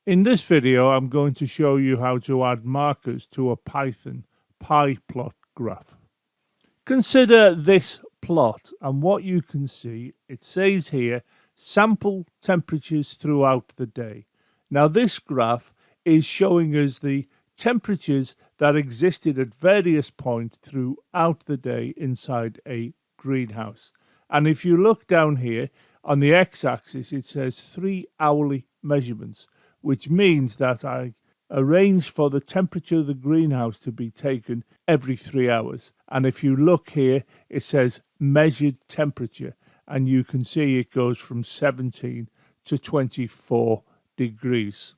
In this video, I'm going to show you how to add markers to a Python pyplot graph. Consider this plot, and what you can see, it says here, sample temperatures throughout the day. Now this graph is showing us the temperatures that existed at various points throughout the day inside a greenhouse. And if you look down here on the x-axis, it says 3 hourly measurements, which means that I arrange for the temperature of the greenhouse to be taken every 3 hours. And if you look here, it says measured temperature, and you can see it goes from 17 to 24 degrees.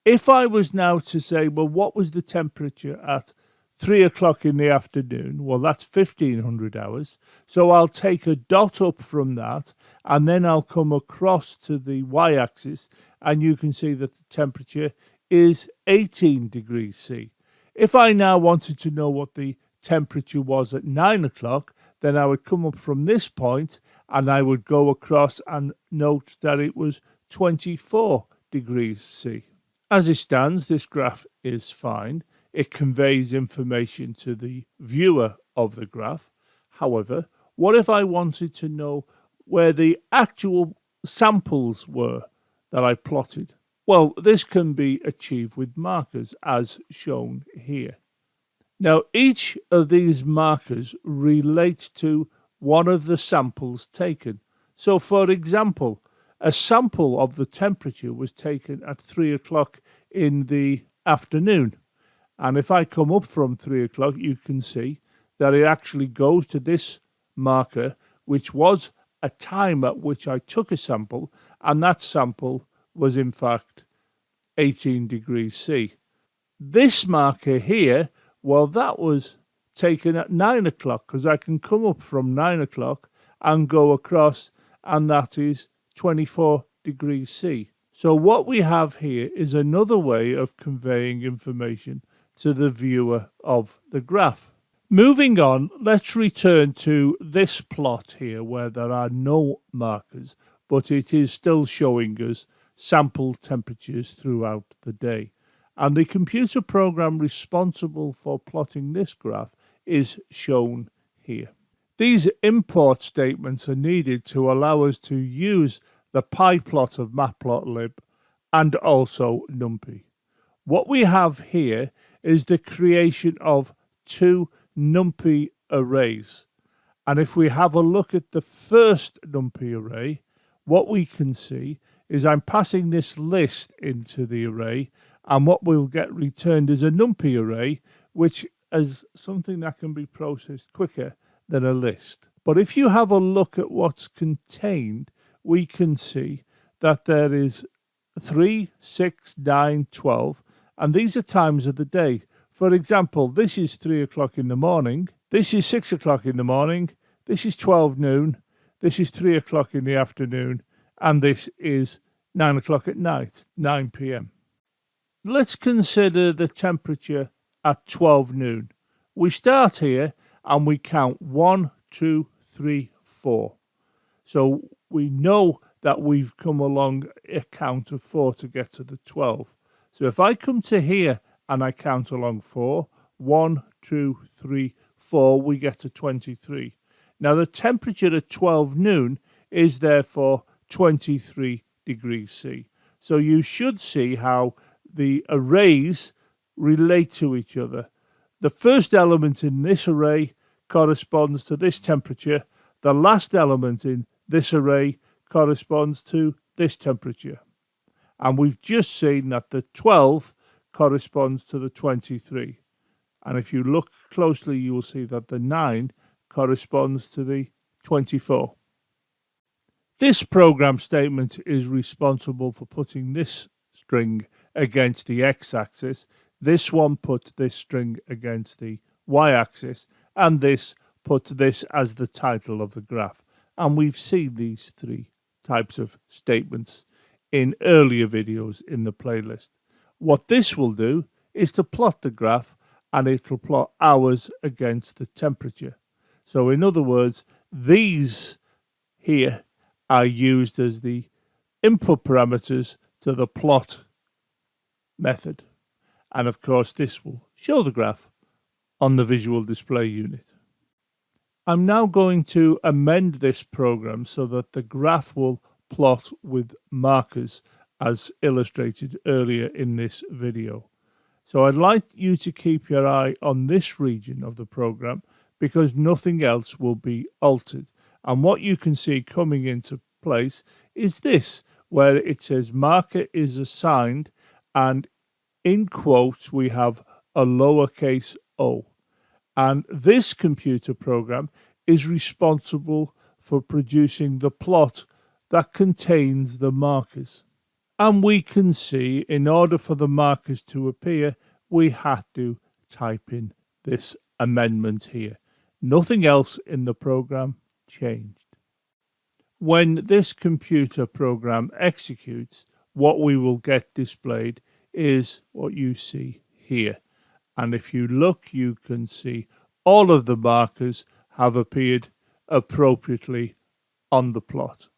If I was now to say, well, what was the temperature at 3 o'clock in the afternoon? Well, that's 1500 hours. So I'll take a dot up from that, and then I'll come across to the y-axis, and you can see that the temperature is 18 degrees C. If I now wanted to know what the temperature was at 9 o'clock, then I would come up from this point, and I would go across and note that it was 24 degrees C. As it stands, this graph is fine. It conveys information to the viewer of the graph. However, what if I wanted to know where the actual samples were that I plotted? Well, this can be achieved with markers as shown here. Now, each of these markers relates to one of the samples taken. So, for example, a sample of the temperature was taken at 3 o'clock in the afternoon. And if I come up from 3 o'clock, you can see that it actually goes to this marker, which was a time at which I took a sample, and that sample was in fact 18 degrees C. This marker here, well, that was taken at 9 o'clock, because I can come up from 9 o'clock and go across, and that is 24 degrees C. So what we have here is another way of conveying information to the viewer of the graph. Moving on, let's return to this plot here where there are no markers, but it is still showing us sample temperatures throughout the day. And the computer program responsible for plotting this graph is shown here. These import statements are needed to allow us to use the pyplot of matplotlib and also NumPy. What we have here is the creation of 2 NumPy arrays. And if we have a look at the first NumPy array, what we can see is I'm passing this list into the array, and what we'll get returned is a NumPy array, which is something that can be processed quicker than a list. But if you have a look at what's contained, we can see that there is 3, 6, 9, 12, and these are times of the day. For example, this is 3 o'clock in the morning, this is 6 o'clock in the morning, this is 12 noon, this is 3 o'clock in the afternoon, and this is 9 o'clock at night, 9 p.m. Let's consider the temperature at 12 noon. We start here and we count 1, 2, 3, 4. So we know that we've come along a count of 4 to get to the 12. So if I come to here and I count along 4, 1, 2, 3, 4, we get to 23. Now the temperature at 12 noon is therefore 23 degrees C. So you should see how the arrays relate to each other. The first element in this array corresponds to this temperature. The last element in this array corresponds to this temperature. And we've just seen that the 12 corresponds to the 23. And if you look closely, you will see that the 9 corresponds to the 24. This program statement is responsible for putting this string against the x-axis. This one put this string against the y-axis, and this put this as the title of the graph. And we've seen these 3 types of statements in earlier videos in the playlist. What this will do is to plot the graph, and it will plot hours against the temperature. So in other words, these here are used as the input parameters to the plot method. And of course, this will show the graph on the visual display unit. I'm now going to amend this program so that the graph will plot with markers as illustrated earlier in this video. So I'd like you to keep your eye on this region of the program because nothing else will be altered. And what you can see coming into place is this, where it says marker is assigned, and in quotes we have a lowercase o. And this computer program is responsible for producing the plot that contains the markers. And we can see in order for the markers to appear, we had to type in this amendment here. Nothing else in the program changed. When this computer program executes, what we will get displayed is what you see here. And if you look, you can see all of the markers have appeared appropriately on the plot.